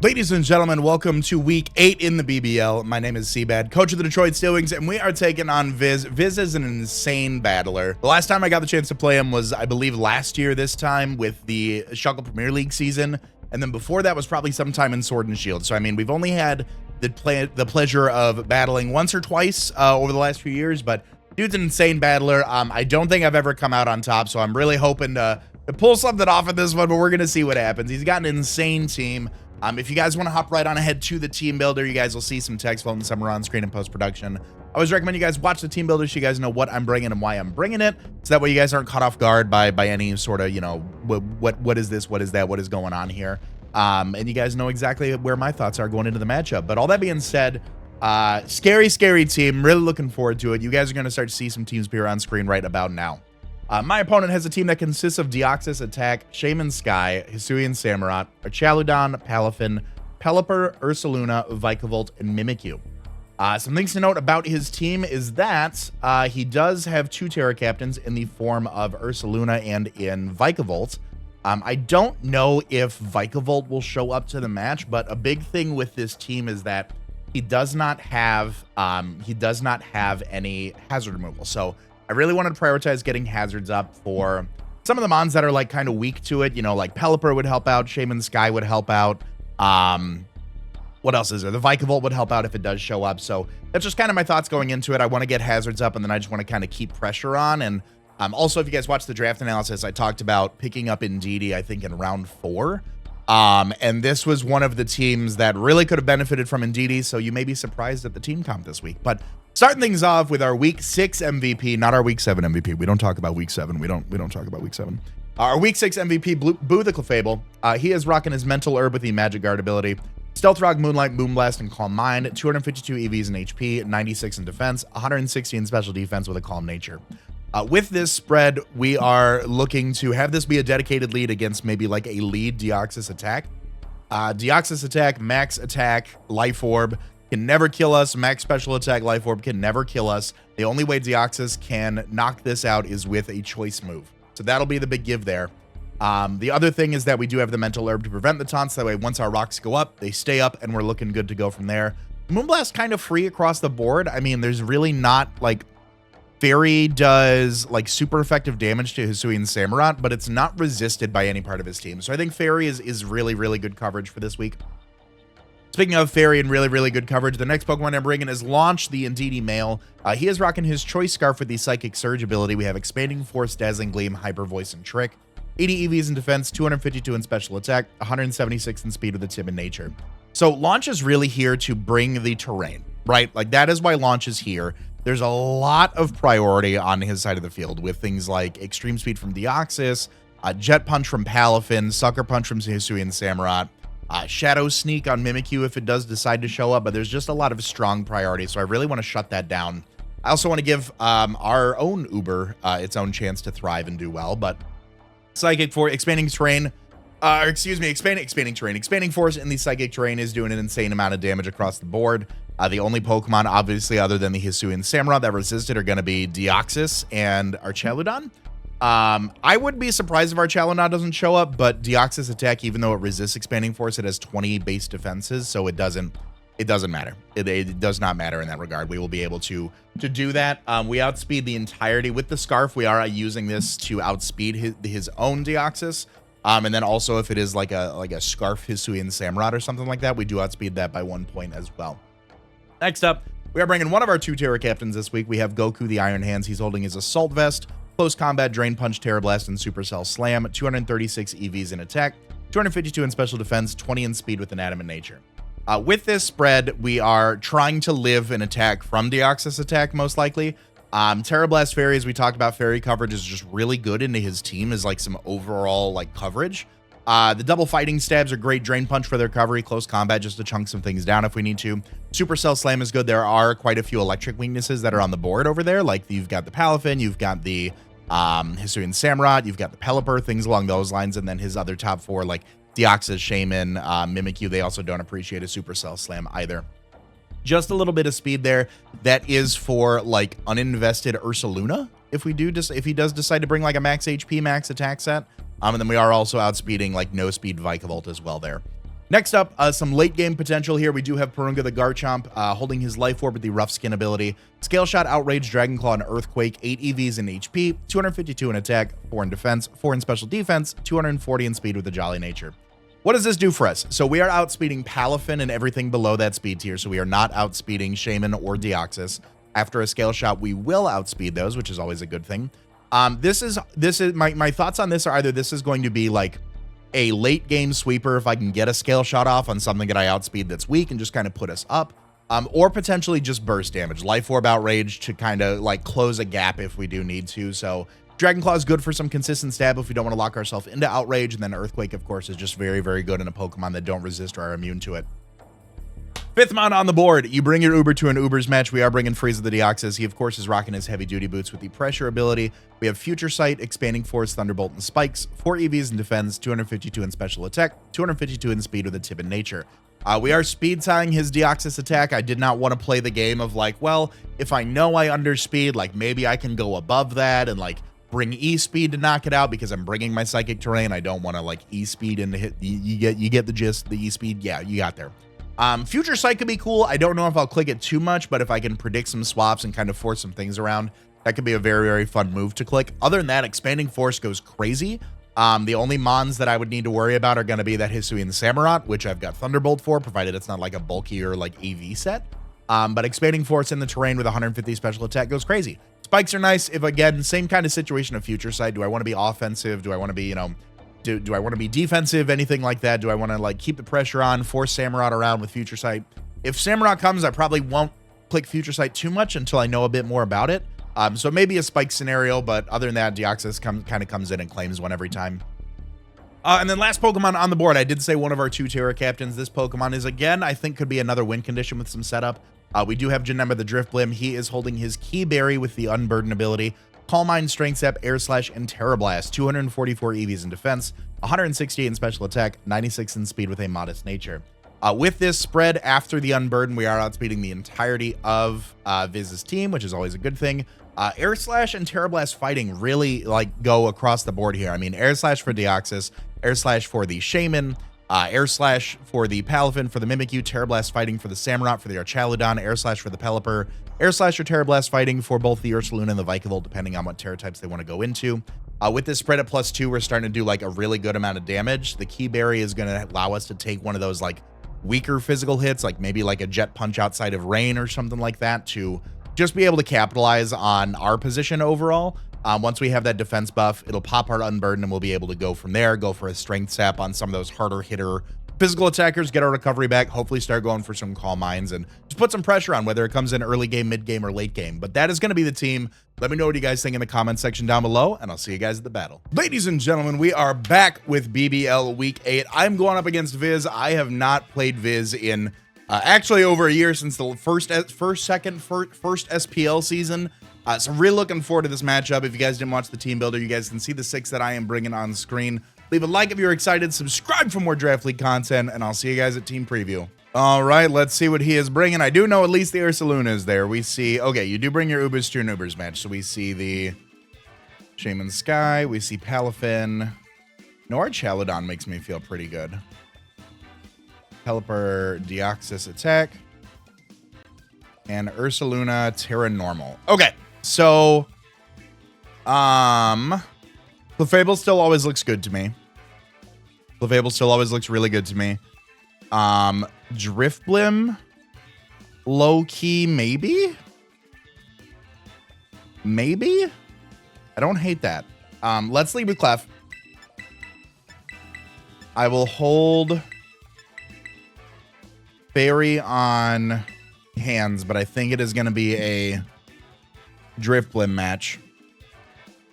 Ladies and gentlemen, welcome to week 8 in the BBL. My name is CBAD, coach of the Detroit Steelwings, and we are taking on Viz. Viz is an insane battler. The last time I got the chance to play him was, I believe, last year this time with the Scarlet Premier League season, and then before that was probably sometime in Sword and Shield. So, I mean, we've only had the pleasure of battling once or twice over the last few years, but dude's an insane battler. I don't think I've ever come out on top, so I'm really hoping to pull something off at this one, but we're going to see what happens. He's got an insane team. If you guys want to hop right on ahead to the team builder, you guys will see some text floating somewhere on screen in post-production. I always recommend you guys watch the team builder so you guys know what I'm bringing and why I'm bringing it, so that way you guys aren't caught off guard by any sort of, you know, what is this, what is that, what is going on here. And you guys know exactly where my thoughts are going into the matchup. But all that being said, scary team. Really looking forward to it. You guys are going to start to see some teams appear on screen right about now. My opponent has a team that consists of Deoxys, Attack, Shaman Sky, Hisuian Samurott, Chaludon, Palafin, Pelipper, Ursaluna, Vikavolt, and Mimikyu. Some things to note about his team is that he does have 2 Terra Captains in the form of Ursaluna and in Vikavolt. I don't know if Vikavolt will show up to the match, but a big thing with this team is that he does not have any hazard removal. So I really wanted to prioritize getting hazards up for some of the mons that are like kind of weak to it. You know, like Pelipper would help out, Shaman Sky would help out. What else is there? The Vikavolt would help out if it does show up. So that's just kind of my thoughts going into it. I want to get hazards up, and then I just want to kind of keep pressure on. And also, if you guys watch the draft analysis, I talked about picking up Ndidi, I think, in round 4. And this was one of the teams that really could have benefited from Ndidi, so you may be surprised at the team comp this week. But starting things off with our week 6 MVP, not our week 7 MVP. We don't talk about week 7. We don't talk about week 7. Our week 6 MVP, Boo the Clefable. He is rocking his Mental Herb with the Magic Guard ability. Stealth Rock, Moonlight, Moonblast, and Calm Mind. 252 EVs in HP, 96 in defense, 160 in special defense with a Calm Nature. With this spread, we are looking to have this be a dedicated lead against maybe like a lead Deoxys Attack. Deoxys Attack, Max Attack, Life Orb can never kill us. Max Special Attack, Life Orb can never kill us. The only way Deoxys can knock this out is with a choice move. So that'll be the big give there. The other thing is that we do have the Mental Herb to prevent the taunts. That way, once our rocks go up, they stay up, and we're looking good to go from there. Moonblast kind of free across the board. I mean, there's really not like... Fairy does like super effective damage to Hisuian Samurott, but it's not resisted by any part of his team. So I think Fairy is really good coverage for this week. Speaking of Fairy and really good coverage, the next Pokemon I'm bringing is Launch, the Ndidi male. He is rocking his Choice Scarf with the Psychic Surge ability. We have Expanding Force, Dazzling Gleam, Hyper Voice, and Trick. 80 EVs in defense, 252 in special attack, 176 in speed with a Timid Nature. So Launch is really here to bring the terrain, right? Like that is why Launch is here. There's a lot of priority on his side of the field with things like Extreme Speed from Deoxys, Jet Punch from Palafin, Sucker Punch from Hisuian Samurott, Shadow Sneak on Mimikyu if it does decide to show up, but there's just a lot of strong priority, so I really want to shut that down. I also want to give our own Uber its own chance to thrive and do well, but Psychic for Expanding Terrain, Expanding Terrain. Expanding Force in the Psychic Terrain is doing an insane amount of damage across the board. The only Pokemon, obviously, other than the Hisuian Samurott that resisted are going to be Deoxys and Chaludon. I would be surprised if Chaludon doesn't show up, but Deoxys Attack, even though it resists Expanding Force, it has 20 base defenses, so it doesn't matter. It does not matter in that regard. We will be able to do that. We outspeed the entirety with the Scarf. We are using this to outspeed his own Deoxys. And then also if it is like a Scarf Hisuian Samurott or something like that, we do outspeed that by 1 point as well. Next up, we are bringing one of our 2 Terra Captains this week. We have Goku the Iron Hands. He's holding his Assault Vest, Close Combat, Drain Punch, Terra Blast, and Supercell Slam. 236 EVs in attack, 252 in special defense, 20 in speed with an Adamant Nature. With this spread, we are trying to live an attack from Deoxys Attack, most likely. Terra Blast Fairy, as we talked about, Fairy coverage is just really good into his team as like some overall like coverage. The double Fighting Stabs are great. Drain Punch for their recovery, Close Combat just to chunk some things down if we need to. Supercell Slam is good. There are quite a few electric weaknesses that are on the board over there. Like you've got the Palafin, you've got the Hisuian Samurott, you've got the Pelipper, things along those lines, and then his other top 4 like Deoxys, Shaman, Mimikyu, they also don't appreciate a Supercell Slam either. Just a little bit of speed there. That is for like uninvested Ursaluna if he does decide to bring like a max HP, max attack set. And then we are also outspeeding like no speed Vikavolt as well there. Next up, some late game potential here. We do have Purunga the Garchomp holding his Life Orb with the Rough Skin ability. Scale Shot, Outrage, Dragon Claw, and Earthquake. 8 EVs in HP, 252 in attack, 4 in defense, 4 in special defense, 240 in speed with a Jolly Nature. What does this do for us? So we are outspeeding Palafin and everything below that speed tier. So we are not outspeeding Shaman or Deoxys. After a Scale Shot, we will outspeed those, which is always a good thing. This is my thoughts on this are either this is going to be like a late game sweeper if I can get a Scale Shot off on something that I outspeed that's weak and just kind of put us up, or potentially just burst damage, Life Orb, Outrage to kind of like close a gap if we do need to. So Dragon Claw is good for some consistent stab if we don't want to lock ourselves into Outrage, and then Earthquake, of course, is just very, very good in a Pokemon that don't resist or are immune to it. Fifth mon on the board, you bring your Uber to an Ubers match. We are bringing Frieza the Deoxys. He, of course, is rocking his heavy-duty boots with the Pressure ability. We have Future Sight, Expanding Force, Thunderbolt, and Spikes. 4 EVs in defense, 252 in special attack, 252 in speed with a Tip in nature. We are speed tying his Deoxys attack. I did not want to play the game of like, well, if I know I underspeed, like maybe I can go above that and like bring E-Speed to knock it out because I'm bringing my Psychic Terrain. I don't want to like E-Speed into hit. You get the gist, the E-Speed. Yeah, you got there. Future Sight could be cool. I don't know if I'll click it too much, but if I can predict some swaps and kind of force some things around, that could be a very, very fun move to click. Other than that, Expanding Force goes crazy. The only mons that I would need to worry about are going to be that Hisuian Samurott, which I've got Thunderbolt for, provided it's not like a bulkier like AV set. But Expanding Force in the terrain with 150 special attack goes crazy. Spikes are nice. If, again, same kind of situation of Future Sight, do I want to be offensive? Do I want to be, you know, do I want to be defensive? Anything like that? Do I want to like keep the pressure on, force Samurott around with Future Sight? If Samurott comes, I probably won't click Future Sight too much until I know a bit more about it. So maybe a spike scenario, but other than that, Deoxys kind of comes in and claims one every time. And then last Pokemon on the board, I did say one of our 2 Terra Captains. This Pokemon is, again, I think could be another win condition with some setup. We do have Janemba the Driftblim. He is holding his Key Berry with the Unburden ability. Calm Mind, Strength Sap, Air Slash, and Terra Blast. 244 EVs in defense, 168 in special attack, 96 in speed with a modest nature. With this spread after the Unburden, we are outspeeding the entirety of Viz's team, which is always a good thing. Air Slash and Terra Blast fighting really like go across the board here. I mean, Air Slash for Deoxys, Air Slash for the Shaman, Air Slash for the Palafin, for the Mimikyu, Terra Blast fighting for the Samurott, for the Archaludon, Air Slash for the Pelipper, Air Slash or Terra Blast fighting for both the Ursaluna and the Vikavolt, depending on what Terra types they want to go into. With this spread at +2, we're starting to do like a really good amount of damage. The Key Berry is going to allow us to take one of those like weaker physical hits, like maybe like a Jet Punch outside of Rain or something like that, to just be able to capitalize on our position overall. Once we have that defense buff, it'll pop our Unburden and we'll be able to go from there, go for a Strength Sap on some of those harder hitter physical attackers, get our recovery back, hopefully start going for some Calm Minds and just put some pressure on, whether it comes in early game, mid game, or late game. But that is going to be the team. Let me know what you guys think in the comment section down below, and I'll see you guys at the battle. Ladies and gentlemen, we are back with BBL Week 8. I'm going up against Viz. I have not played Viz in actually over a year, since the first SPL season. So I'm really looking forward to this matchup. If you guys didn't watch the team builder, you guys can see the 6 that I am bringing on screen. Leave a like if you're excited, subscribe for more Draft League content, and I'll see you guys at Team Preview. All right, let's see what he is bringing. I do know at least the Ursaluna is there. We see, okay, you do bring your Ubers to an Ubers match. So we see the Shaman Sky, we see Palafin. Archaludon makes me feel pretty good. Pelipper, Deoxys attack. And Ursaluna, Terra Normal. Okay, so Clefable still always looks good to me. Clefable still always looks really good to me. Driftblim, low-key, maybe? Maybe? I don't hate that. Let's lead with Clef. I will hold Fairy on hands, but I think it is going to be a Driftblim match.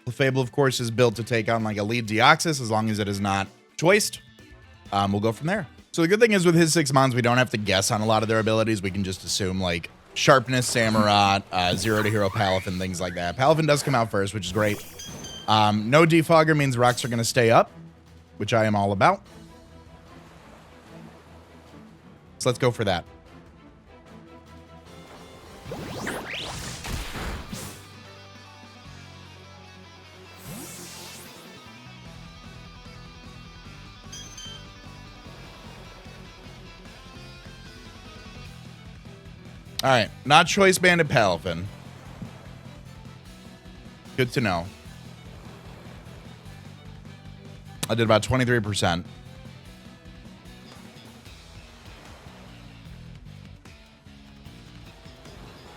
Clefable, of course, is built to take on like a lead Deoxys as long as it is not choiced. We'll go from there. So the good thing is with his 6 mons, we don't have to guess on a lot of their abilities. We can just assume like Sharpness, Samurott, Zero to Hero Palafin, things like that. Palafin does come out first, which is great. No Defogger means rocks are going to stay up, which I am all about. So let's go for that. All right, not Choice Banded Palafin. Good to know. I did about 23%.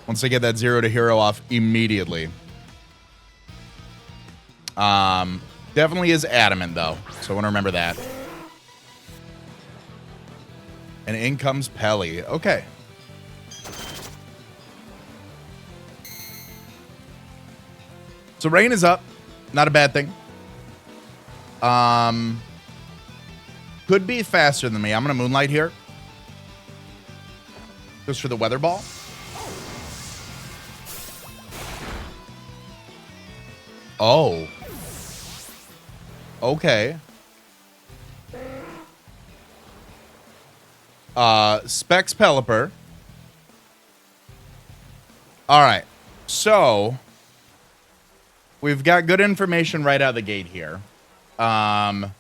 Once I get that 0 to hero off immediately. Definitely is adamant, though. So I want to remember that. And in comes Pelly. Okay. So rain is up. Not a bad thing. Could be faster than me. I'm going to Moonlight here. Just for the weather ball. Oh. Okay. Specs Pelipper. All right. So we've got good information right out of the gate here. I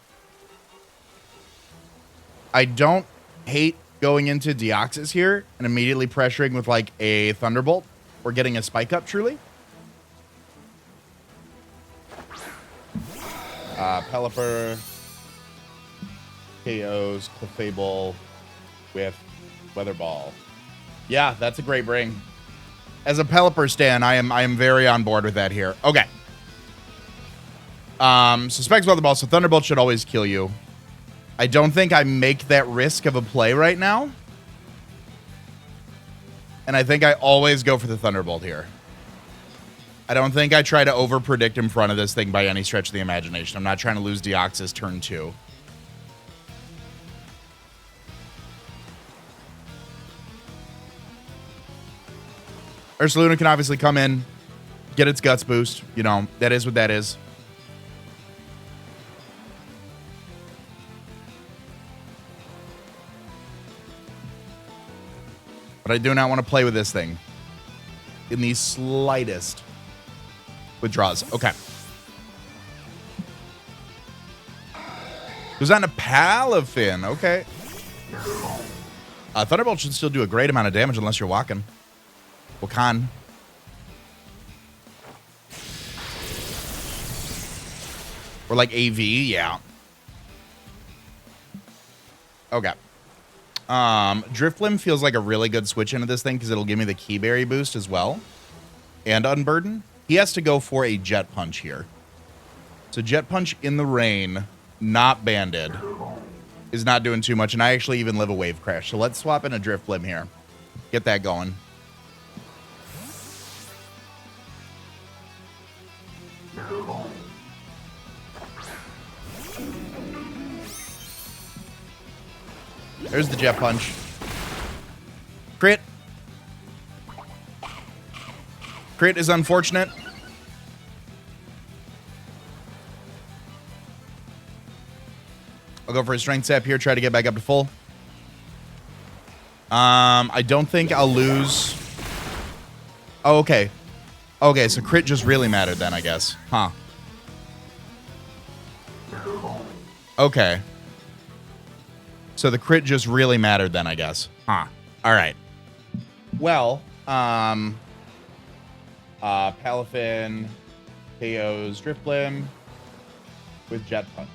don't hate going into Deoxys here and immediately pressuring with like a Thunderbolt or getting a Spike Up truly. Pelipper, KOs, Clefable with Weather Ball. Yeah, that's a great bring. As a Pelipper stan, I am very on board with that here. Okay. So Specs Weather Ball, so Thunderbolt should always kill you. I don't think I make that risk of a play right now. And I think I always go for the Thunderbolt here. I don't think I try to over-predict in front of this thing by any stretch of the imagination. I'm not trying to lose Deoxys turn 2. Ursaluna can obviously come in, get its guts boost. You know, that is what that is. But I do not want to play with this thing in the slightest withdraws. Okay. Goes on to Palafin. Okay. Thunderbolt should still do a great amount of damage unless you're walking. Wakan. Or like AV, yeah. Okay. Drifblim feels like a really good switch into this thing because it'll give me the Keyberry boost as well. And Unburden. He has to go for a Jet Punch here. So Jet Punch in the rain, not banded, is not doing too much. And I actually even live a Wave Crash. So let's swap in a Drifblim here. Get that going. There's the Jet Punch. Crit. Crit is unfortunate. I'll go for a Strength Sap here, try to get back up to full. I don't think I'll lose. Oh, okay. Okay, so crit just really mattered then, I guess. Huh. Okay. So the crit just really mattered then, I guess. Huh. All right. Well, Palafin KOs Drifblim with Jet Punch.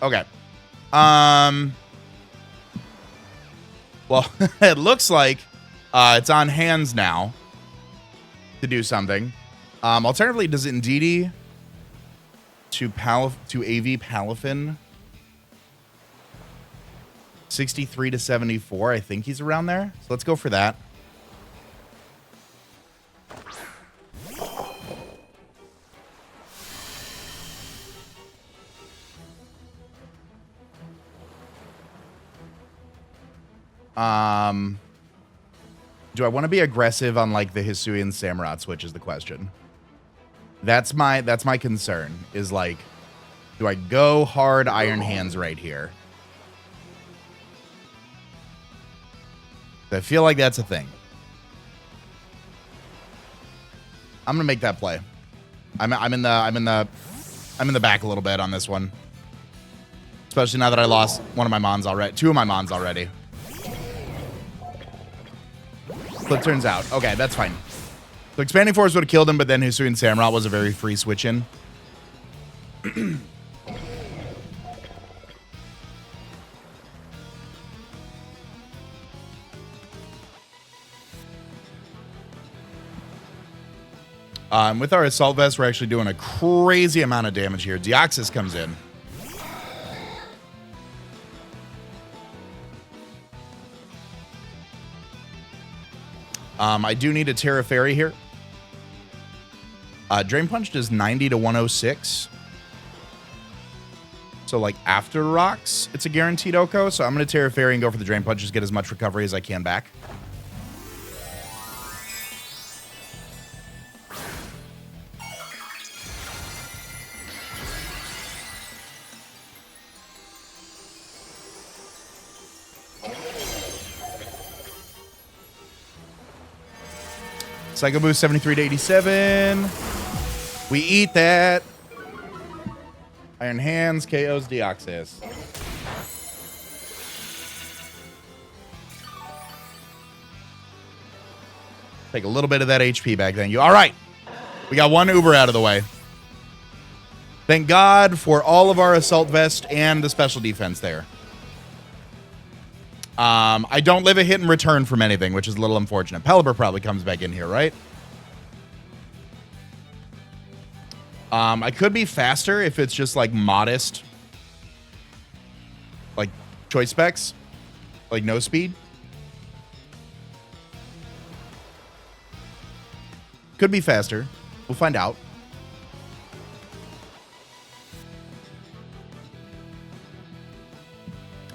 Okay. Well, it looks like it's on hands now to do something. Alternatively, does Indeedee to AV Palafin 63 to 74? I think he's around there. So let's go for that. Do I want to be aggressive on like the Hisuian Samurott switch is the question. That's my concern is like, do I go hard Iron Hands right here? I feel like that's a thing. I'm gonna make that play. I'm in the back a little bit on this one, especially now that I lost one of my mons already, two of my mons already. So it turns out. Okay, that's fine. So Expanding Force would have killed him, but then Hisuian Samurott was a very free switch in. With our Assault Vest, we're actually doing a crazy amount of damage here. Deoxys comes in. I do need a Terra Fairy here. Drain Punch does 90 to 106. So, like, after rocks, it's a guaranteed Oko. So I'm going to Terra Fairy and go for the Drain Punch, just get as much recovery as I can back. Psycho Boost 73 to 87. We eat that. Iron Hands KOs Deoxys. Take a little bit of that HP back. Thank you. All right. We got one Uber out of the way. Thank God for all of our Assault Vest and the special defense there. I don't live a hit in return from anything, which is a little unfortunate. Pelipper probably comes back in here, right? I could be faster if it's just like modest, like choice specs, like no speed. Could be faster. We'll find out.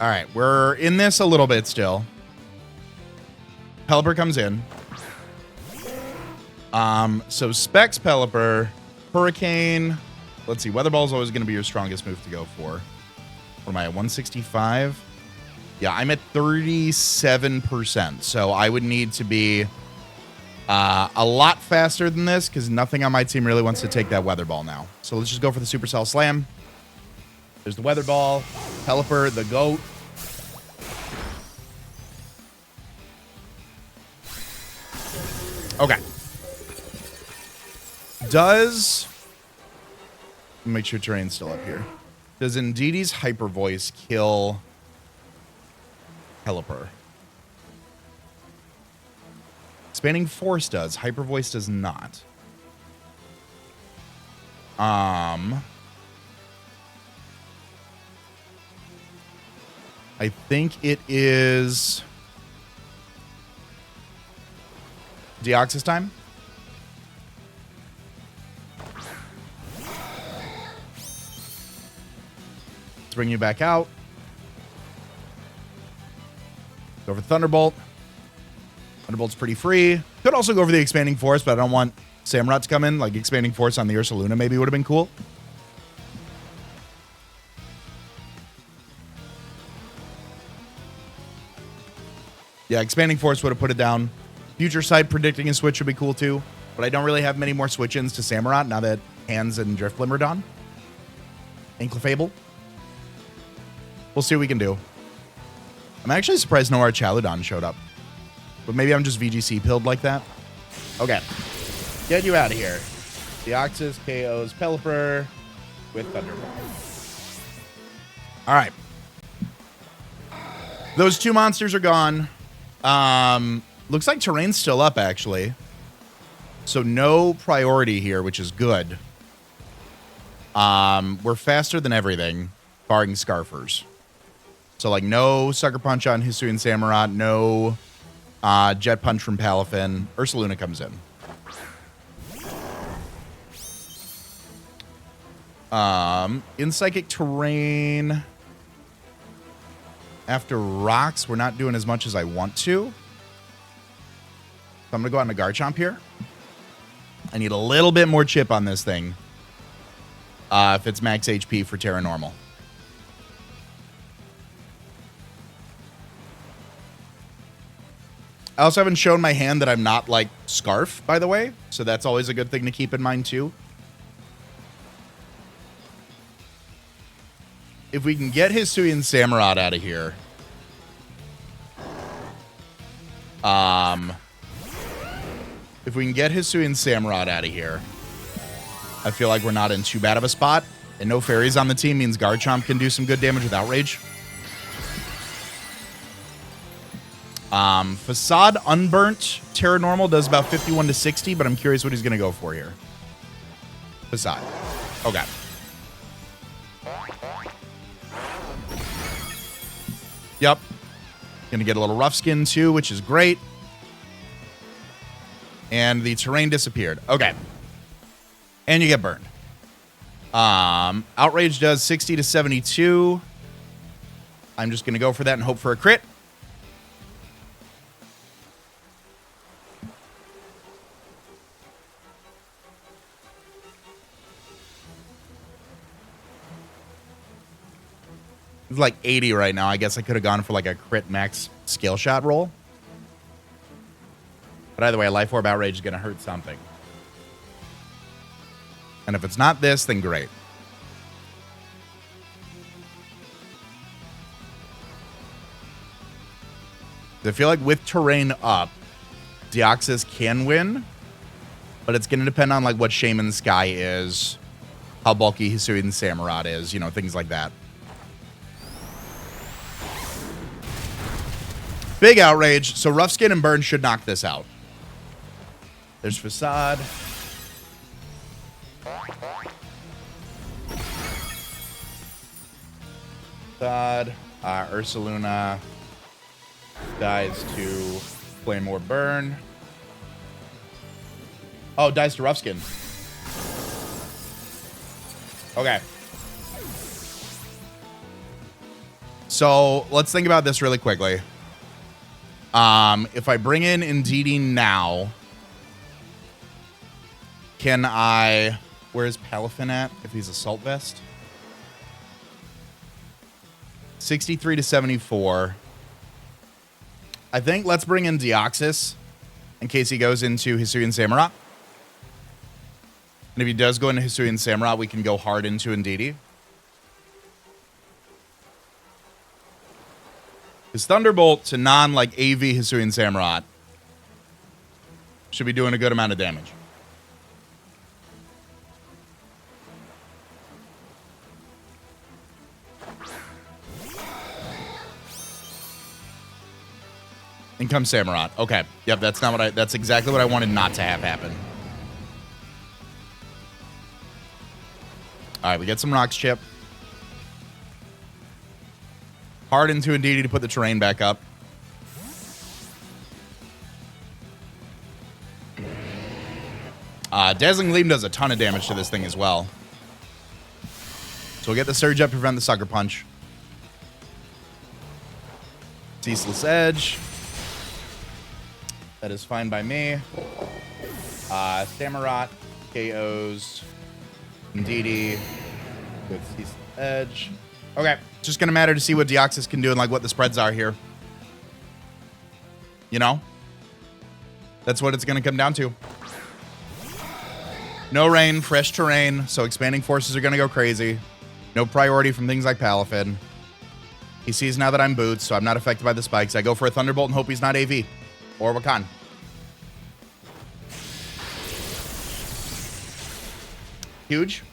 All right, we're in this a little bit still. Pelipper comes in. So Specs Pelipper, Hurricane. Let's see, Weather Ball is always going to be your strongest move to go for. What am I at, 165? Yeah, I'm at 37%. So I would need to be a lot faster than this because nothing on my team really wants to take that Weather Ball now. So let's just go for the Supercell Slam. There's the Weather Ball, Pelipper, the GOAT. Okay. Does... Make sure terrain's still up here. Does Indeed's Hyper Voice kill Pelipper? Expanding Force does. Hyper Voice does not. I think it is Deoxys time. Let's bring you back out. Go for Thunderbolt. Thunderbolt's pretty free. Could also go for the Expanding Force, but I don't want Samurott to come in. Like Expanding Force on the Ursaluna maybe would have been cool. Yeah, Expanding Force would have put it down. Future Sight predicting a switch would be cool too. But I don't really have many more switch-ins to Samurott now that Hands and Driftblim are done. Inkclefable. We'll see what we can do. I'm actually surprised no Archaludon showed up. But maybe I'm just VGC pilled like that. Okay. Get you out of here. Deoxys KOs Pelipper with Thunderbolt. All right. Those two monsters are gone. Looks like terrain's still up, actually. So no priority here, which is good. We're faster than everything, barring Scarfers. So, like, no Sucker Punch on Hisuian Samurott, no Jet Punch from Palafin. Ursaluna comes in. In Psychic Terrain, after Rocks, we're not doing as much as I want to. So I'm going to go out on a Garchomp here. I need a little bit more chip on this thing. If it's max HP for Terra Normal. I also haven't shown my hand that I'm not, like, Scarf, by the way. So that's always a good thing to keep in mind, too. If we can get Hisuian Samurott out of here. If we can get Hisuian Samurott out of here, I feel like we're not in too bad of a spot. And no fairies on the team means Garchomp can do some good damage with Outrage. Facade Unburnt Terra Normal does about 51 to 60, but I'm curious what he's going to go for here. Facade. Okay. Yep. Going to get a little Rough Skin too, which is great. And the terrain disappeared. Okay. And you get burned. Outrage does 60 to 72. I'm just going to go for that and hope for a crit. It's like 80 right now. I guess I could have gone for like a crit max scale shot roll. But either way, a Life Orb Outrage is going to hurt something. And if it's not this, then great. I feel like with terrain up, Deoxys can win. But it's going to depend on like what Shaman Sky is, how bulky Hisuian Samurott is, you know, things like that. Big Outrage. So Rough Skin and Burn should knock this out. There's Facade. Facade. Ursaluna dies to Flame or Burn. Oh, dies to Rough Skin. Okay. So let's think about this really quickly. If I bring in Indeedee now, can I... Where's Palafin at if he's Assault Vest? 63 to 74. I think let's bring in Deoxys in case he goes into Hisuian Samurott. And if he does go into Hisuian Samurott, we can go hard into Indeedee. His Thunderbolt to non-like AV Hisuian Samurott should be doing a good amount of damage. In comes Samurott. Okay. Yep, that's not what that's exactly what I wanted not to have happen. All right, we get some Rocks Chip. Hard into Indeedee to put the terrain back up. Dazzling Gleam does a ton of damage to this thing as well. So we'll get the Surge up to prevent the Sucker Punch. Ceaseless Edge. That is fine by me. Samurott KOs Indeedee with Ceaseless Edge. Okay, it's just going to matter to see what Deoxys can do and like what the spreads are here. You know? That's what it's going to come down to. No rain, fresh terrain, so expanding forces are going to go crazy. No priority from things like Palafin. He sees now that I'm Boots, so I'm not affected by the spikes. I go for a Thunderbolt and hope he's not AV. Or Wakan. Huge.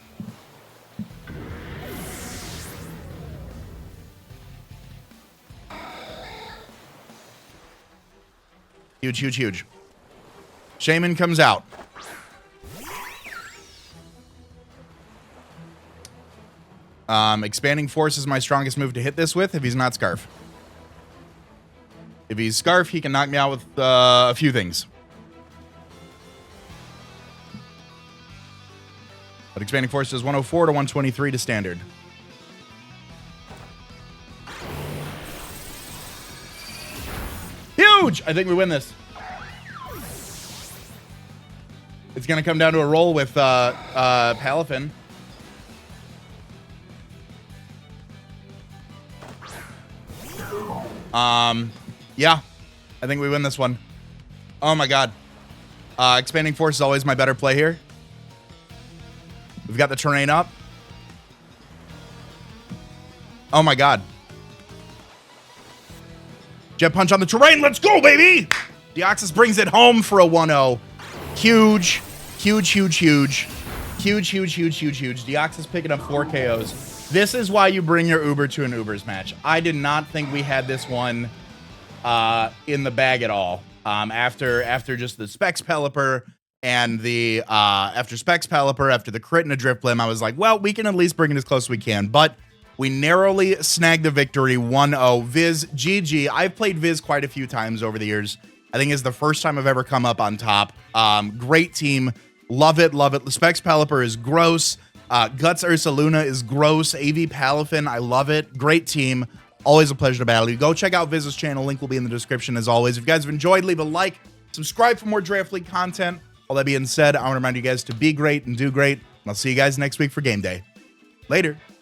Huge, huge, huge. Shaman comes out. Expanding Force is my strongest move to hit this with if he's not Scarf. If he's Scarf, he can knock me out with a few things. But Expanding Force does 104 to 123 to standard. Huge! I think we win this. It's going to come down to a roll with Palafin. Yeah, I think we win this one. Oh my god. Expanding Force is always my better play here. We've got the terrain up. Oh my god. Jet Punch on the terrain. Let's go, baby! Deoxys brings it home for a 1-0. Huge. Deoxys picking up 4 KOs. This is why you bring your Uber to an Ubers match. I did not think we had this one in the bag at all. After just the Specs Pelipper and the after the crit and a Drift Blim, I was like, well, we can at least bring it as close as we can. But we narrowly snagged the victory, 1-0. Viz, GG. I've played Viz quite a few times over the years. I think it's the first time I've ever come up on top. Great team. Love it. The Specs Pelipper is gross. Guts Ursaluna is gross. AV Palafin, I love it. Great team. Always a pleasure to battle you. Go check out Viz's channel. Link will be in the description as always. If you guys have enjoyed, leave a like. Subscribe for more Draft League content. All that being said, I want to remind you guys to be great and do great. And I'll see you guys next week for game day. Later.